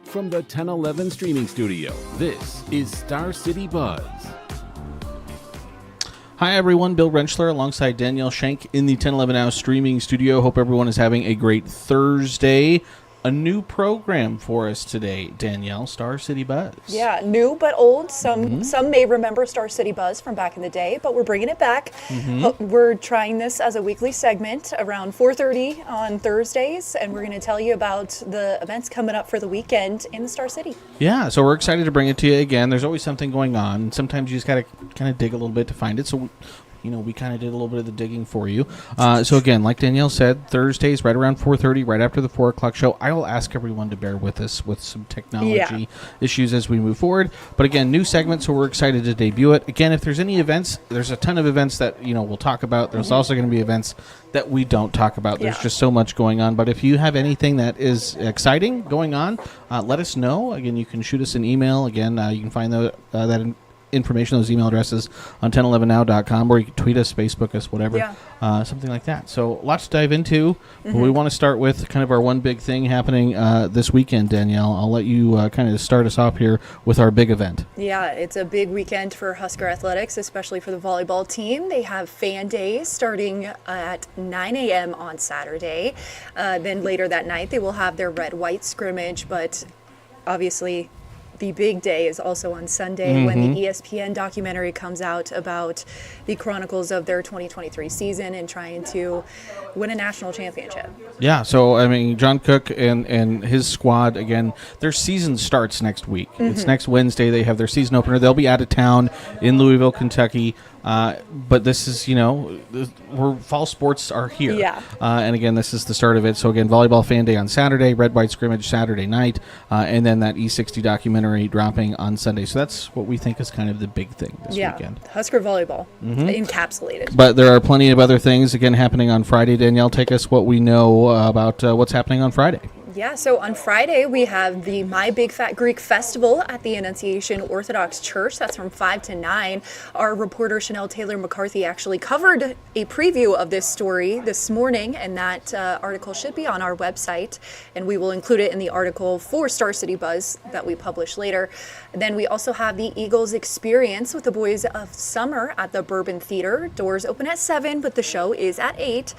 From the 1011 streaming studio, this is Star City Buzz. Hi everyone, Bill Rentschler alongside Danielle Shenk in the 1011 Now streaming studio. Hope everyone is having a great Thursday. A new program for us today, Danielle, Star City Buzz. Yeah, new but old. Some may remember Star City Buzz from back in the day, but we're bringing it back. We're trying this as a weekly segment around 4:30 on Thursdays, and we're going to tell you about the events coming up for the weekend in the Star City. Yeah, so we're excited to bring it to you again. There's always something going on. Sometimes you just got to kind of dig a little bit to find it. So we kind of did a little bit of the digging for you. So again, like Danielle said, Thursdays right around 4:30, right after the 4 o'clock show. I will ask everyone to bear with us with some technology issues as we move forward. But again, new segment, so we're excited to debut it. Again, if there's any events, there's a ton of events that we'll talk about. There's also going to be events that we don't talk about. There's just so much going on. But if you have anything that is exciting going on, let us know. Again, you can shoot us an email. Again, you can find that information, those email addresses on 1011now.com, or you can tweet us, Facebook us, whatever, something like that. So lots to dive into, but we want to start with kind of our one big thing happening this weekend. Danielle, I'll let you kind of start us off here with our big event. Yeah, it's a big weekend for Husker Athletics, especially for the volleyball team. They have fan days starting at 9 a.m. on Saturday. Then later that night, they will have their red-white scrimmage, but obviously the big day is also on Sunday when the ESPN documentary comes out about the chronicles of their 2023 season and trying to win a national championship. Yeah, so, I mean, John Cook and his squad, again, their season starts next week. It's next Wednesday. They have their season opener. They'll be out of town in Louisville, Kentucky. But this is, where fall sports are here. Yeah. And again, this is the start of it. So again, volleyball fan day on Saturday, red-white scrimmage Saturday night, and then that E60 documentary dropping on Sunday. So that's what we think is kind of the big thing this weekend. Husker Volleyball encapsulated. But there are plenty of other things, again, happening on Friday. Danielle, take us what we know about what's happening on Friday. Yeah, so on Friday, we have the My Big Fat Greek Festival at the Annunciation Orthodox Church. That's from 5 to 9. Our reporter, Chanel Taylor McCarthy, actually covered a preview of this story this morning, and that article should be on our website, and we will include it in the article for Star City Buzz that we publish later. And then we also have the Eagles Experience with the Boys of Summer at the Bourbon Theater. Doors open at 7, but the show is at 8.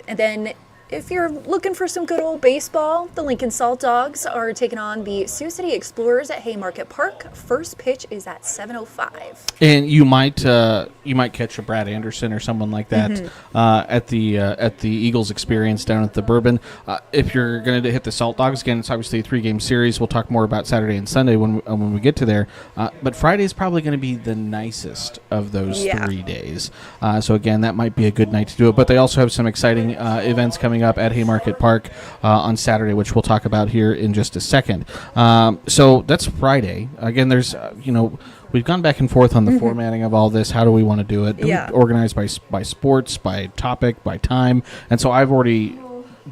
And then if you're looking for some good old baseball, the Lincoln Salt Dogs are taking on the Sioux City Explorers at Haymarket Park. First pitch is at 7:05. And you might catch a Brad Anderson or someone like that at the Eagles Experience down at the Bourbon. If you're going to hit the Salt Dogs, again, it's obviously a 3-game series. We'll talk more about Saturday and Sunday when we get to there. But Friday is probably going to be the nicest of those 3 days. So again, that might be a good night to do it. But they also have some exciting events coming up at Haymarket Park on Saturday, which we'll talk about here in just a second. So that's Friday. Again, there's, we've gone back and forth on the formatting of all this. How do we want to do it? Do we organize by sports, by topic, by time? And so I've already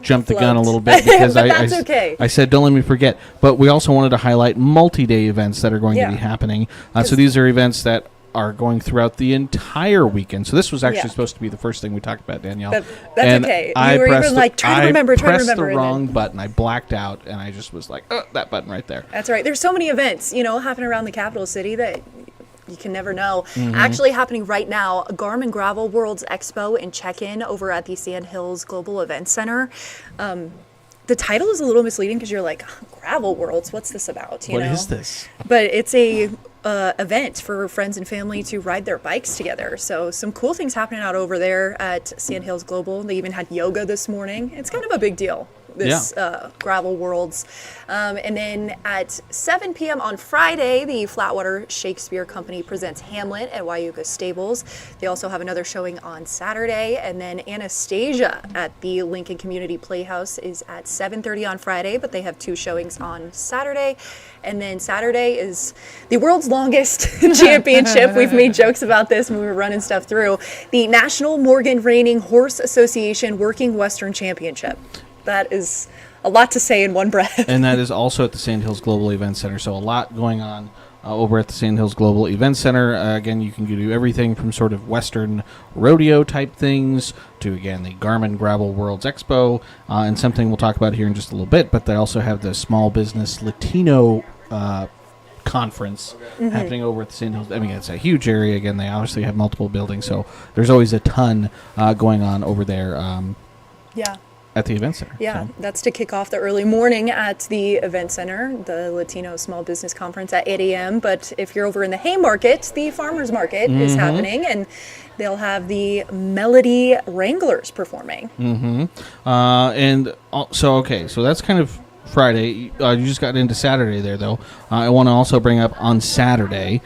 jumped the gun a little bit because I said, don't let me forget. But we also wanted to highlight multi-day events that are going to be happening. So these are events that are going throughout the entire weekend. So this was actually supposed to be the first thing we talked about, Danielle. That's okay. You were even like, try to remember. I pressed the wrong button. I blacked out, and I just was like, oh, that button right there. That's right. There's so many events, happening around the capital city that you can never know. Actually happening right now, Garmin Gravel Worlds Expo and check-in over at the Sand Hills Global Events Center. The title is a little misleading because you're like, Gravel Worlds, what's this about? What is this? But it's a event for friends and family to ride their bikes together. So some cool things happening out over there at Sand Hills Global. They even had yoga this morning. It's kind of a big deal, this Gravel Worlds. And then at 7 p.m. on Friday, the Flatwater Shakespeare Company presents Hamlet at Wyuga Stables. They also have another showing on Saturday. And then Anastasia at the Lincoln Community Playhouse is at 7:30 on Friday, but they have 2 showings on Saturday. And then Saturday is the world's longest championship. We've made jokes about this when we were running stuff through. The National Morgan Reining Horse Association Working Western Championship. That is a lot to say in one breath. And that is also at the Sand Hills Global Event Center. So a lot going on over at the Sand Hills Global Event Center. Again, you can do everything from sort of Western rodeo type things to, again, the Garmin Gravel Worlds Expo, and something we'll talk about here in just a little bit. But they also have the Small Business Latino conference happening over at the Sand Hills. I mean, it's a huge area. Again, they obviously have multiple buildings, so there's always a ton going on over there. At the event center. Yeah, that's to kick off the early morning at the event center, the Latino Small Business Conference at 8 a.m. But if you're over in the Haymarket, the Farmers Market is happening, and they'll have the Melody Wranglers performing. So that's kind of Friday. You just got into Saturday there, though. I want to also bring up on Saturday.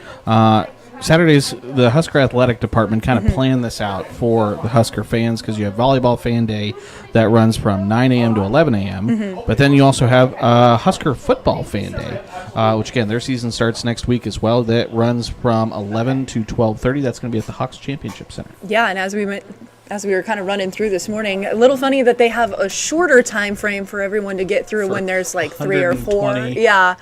Saturdays, the Husker Athletic Department kind of planned this out for the Husker fans because you have Volleyball Fan Day that runs from 9 a.m. to 11 a.m., but then you also have Husker Football Fan Day, which, again, their season starts next week as well. That runs from 11 to 12:30. That's going to be at the Hawks Championship Center. Yeah, and as we were kind of running through this morning, a little funny that they have a shorter time frame for everyone to get through when there's like 3 or 4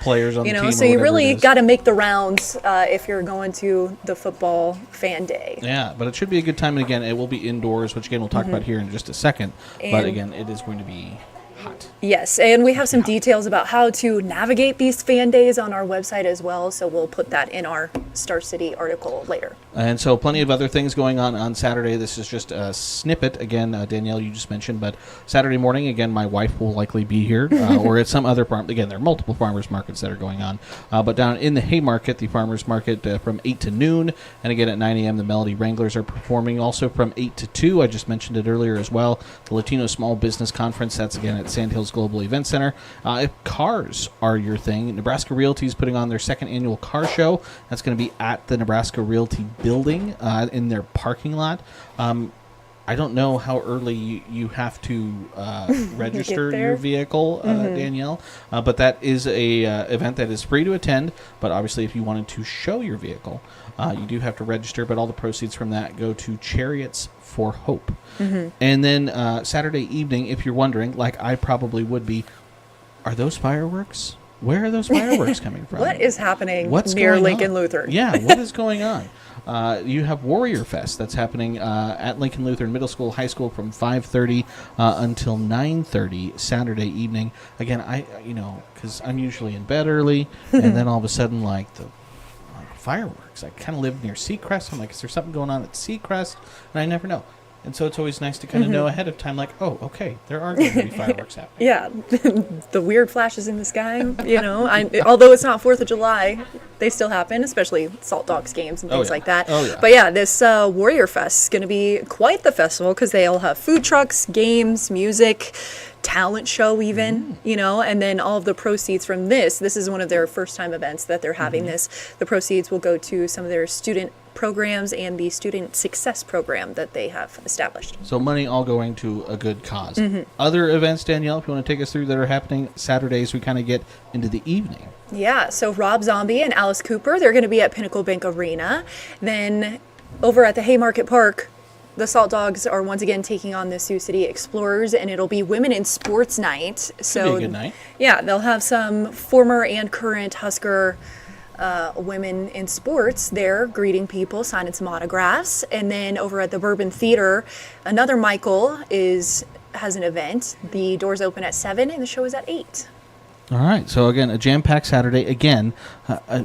players on the team. So you really got to make the rounds if you're going to the football fan day. Yeah, but it should be a good time. And again, it will be indoors, which again we'll talk about here in just a second. But again, it is going to be hot. Yes, and we have some details about how to navigate these fan days on our website as well, so we'll put that in our Star City article later. And so plenty of other things going on Saturday. This is just a snippet. Again, Danielle, you just mentioned, but Saturday morning, again, my wife will likely be here, or at some other farm. Again, there are multiple farmers markets that are going on. But down in the Haymarket, the farmers market from 8 to noon, and again at 9 a.m., the Melody Wranglers are performing also from 8 to 2. I just mentioned it earlier as well. The Latino Small Business Conference, that's again at Sand Hills Global Event Center. If cars are your thing, Nebraska Realty is putting on their second annual car show. That's going to be at the Nebraska Realty building in their parking lot. I don't know how early you have to register your vehicle, Danielle, but that is a event that is free to attend. But obviously, if you wanted to show your vehicle, you do have to register. But all the proceeds from that go to Chariots for Hope. And then Saturday evening, if you're wondering, like I probably would be, are those fireworks? Where are those fireworks coming from? What is happening near Lincoln Lutheran? Yeah, what is going on? You have Warrior Fest that's happening at Lincoln Lutheran Middle School, High School from 5:30 until 9:30 Saturday evening. Again, because I'm usually in bed early, and then all of a sudden, like the fireworks. I kind of live near Seacrest. I'm like, is there something going on at Seacrest? And I never know. And so it's always nice to kind of know ahead of time, like, oh, okay, there are going to be fireworks happening. Yeah, the weird flashes in the sky, although it's not 4th of July, they still happen, especially Salt Dogs games and things like that. Oh, yeah. But yeah, this Warrior Fest is going to be quite the festival because they'll have food trucks, games, music, talent show even, and then all of the proceeds from this is one of their first time events that they're having this. The proceeds will go to some of their student programs and the student success program that they have established. So money all going to a good cause. Other events, Danielle, if you want to take us through that are happening Saturdays, we kind of get into the evening. Yeah, so Rob Zombie and Alice Cooper, they're going to be at Pinnacle Bank Arena. Then over at the Haymarket Park, the Salt Dogs are once again taking on the Sioux City Explorers, and it'll be Women in Sports Night. So, be a good night. Yeah, they'll have some former and current Husker women in sports there greeting people, signing some autographs. And then over at the Bourbon Theater, another Michael has an event. The doors open at 7 and the show is at 8. All right. So, again, a jam-packed Saturday. Again, I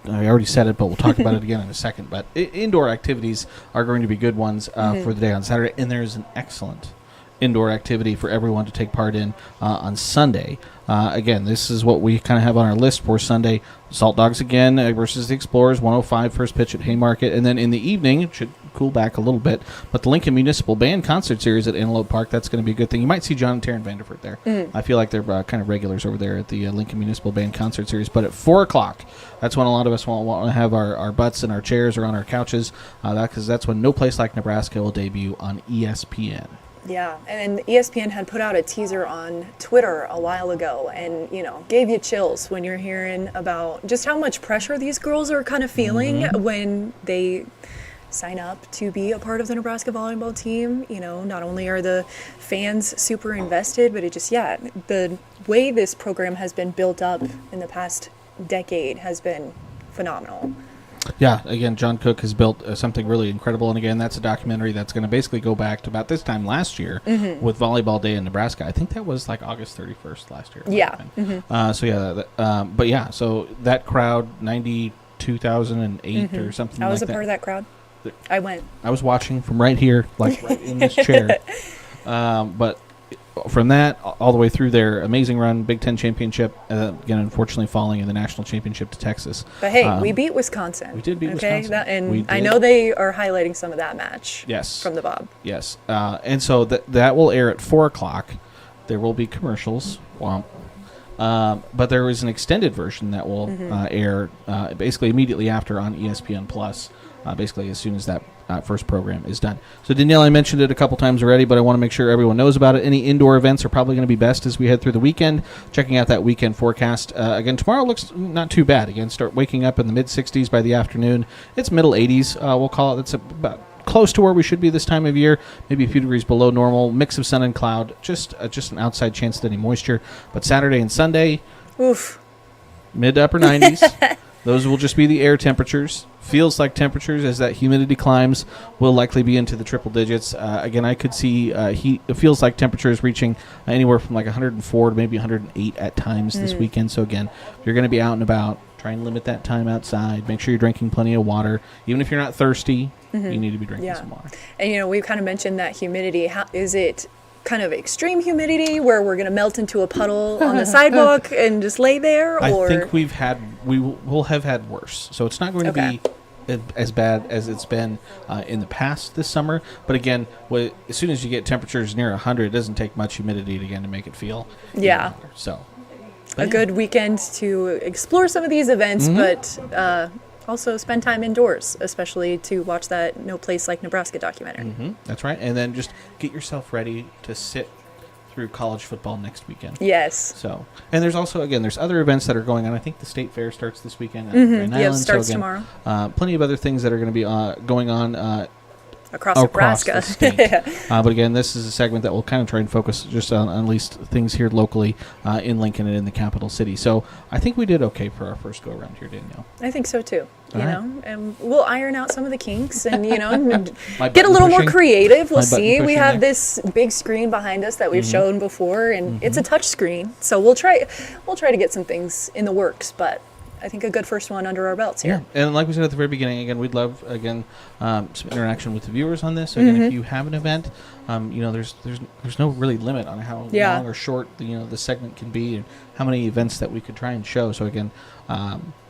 already said it, but we'll talk about it again in a second. But indoor activities are going to be good ones for the day on Saturday. And there is an excellent indoor activity for everyone to take part in on Sunday. Again, this is what we kind of have on our list for Sunday. Salt Dogs again versus the Explorers, 1:05 first pitch at Haymarket. And then in the evening, it should cool back a little bit, but the Lincoln Municipal Band Concert Series at Antelope Park, that's going to be a good thing. You might see John and Taryn Vanderford there. I feel like they're kind of regulars over there at the Lincoln Municipal Band Concert Series. But at 4 o'clock, that's when a lot of us want to have our butts in our chairs or on our couches, because that's when No Place Like Nebraska will debut on ESPN. Yeah, and ESPN had put out a teaser on Twitter a while ago and, gave you chills when you're hearing about just how much pressure these girls are kind of feeling when they sign up to be a part of the Nebraska volleyball team. Not only are the fans super invested, but the way this program has been built up in the past decade has been phenomenal. Yeah, again, John Cook has built something really incredible. And again, that's a documentary that's going to basically go back to about this time last year with Volleyball Day in Nebraska. I think that was like August 31st last year. Yeah. So that crowd, 92,008 or something like that. I was a part of that crowd. I went. I was watching from right here, like right in this chair. But from that all the way through their amazing run, Big Ten championship, again, unfortunately falling in the national championship to Texas. But hey, we beat Wisconsin. We did beat Wisconsin. I know they are highlighting some of that match. Yes. From the Bob. Yes. And so that will air at 4 o'clock. There will be commercials. Womp. But there is an extended version that will air basically immediately after on ESPN Plus, basically as soon as that first program is done. So Danielle, I mentioned it a couple times already, but I want to make sure everyone knows about it. Any indoor events are probably going to be best as we head through the weekend. Checking out that weekend forecast. Again, tomorrow looks not too bad. Again, start waking up in the mid-60s by the afternoon. It's middle 80s, we'll call it. It's about close to where we should be this time of year, maybe a few degrees below normal, mix of sun and cloud, just an outside chance of any moisture. But Saturday and Sunday, oof, mid to upper 90s. Those will just be the air temperatures. Feels like temperatures as that humidity climbs will likely be into the triple digits. Again, I could see heat. It feels like temperatures reaching anywhere from like 104 to maybe 108 at times this weekend. So again, if you're going to be out and about, try and limit that time outside. Make sure you're drinking plenty of water. Even if you're not thirsty, you need to be drinking some water. And, we've kind of mentioned that humidity. How is it kind of extreme humidity where we're going to melt into a puddle on the sidewalk and just lay there? I think we will have had worse. So it's not going to be as bad as it's been in the past this summer. But again, as soon as you get temperatures near 100, it doesn't take much humidity to make it feel better. So a good weekend to explore some of these events, but also spend time indoors, especially to watch that No Place Like Nebraska documentary. That's right. And then just get yourself ready to sit through college football next weekend. Yes. So, and there's also, again, there's other events that are going on. I think the State Fair starts this weekend. Grand Island. Starts tomorrow. Plenty of other things that are going to be going on across Nebraska. The state. But again, this is a segment that will kind of try and focus just on at least things here locally in Lincoln and in the capital city. So I think we did okay for our first go around here, Danielle. I think so too. And we'll iron out some of the kinks and get a little more creative. We'll see. We have this big screen behind us that we've shown before, and it's a touch screen. So we'll try to get some things in the works, but I think a good first one under our belts here. Yeah, and like we said at the very beginning, again, we'd love some interaction with the viewers on this. So again, if you have an event, there's no really limit on how long or short the segment can be, and how many events that we could try and show. So again,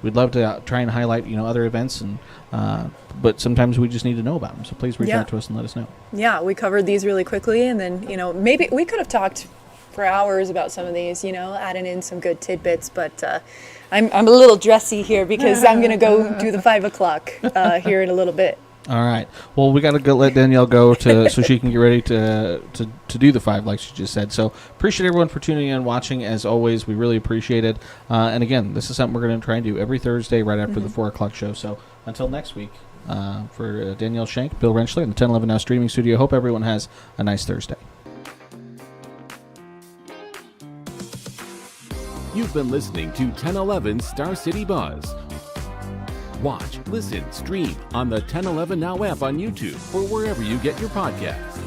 we'd love to try and highlight other events, and but sometimes we just need to know about them. So please reach out to us and let us know. Yeah, we covered these really quickly, and then maybe we could have talked for hours about some of these, adding in some good tidbits, but I'm a little dressy here because I'm going to go do the 5 o'clock here in a little bit. All right. Well, we got to let Danielle go so she can get ready to do the 5, like she just said. So appreciate everyone for tuning in and watching. As always, we really appreciate it. And again, this is something we're going to try and do every Thursday right after the 4 o'clock show. So until next week, for Danielle Shenk, Bill Rentschler, and the 1011 Now Streaming Studio, hope everyone has a nice Thursday. You've been listening to 1011 Star City Buzz. Watch, listen, stream on the 1011 Now app on YouTube or wherever you get your podcasts.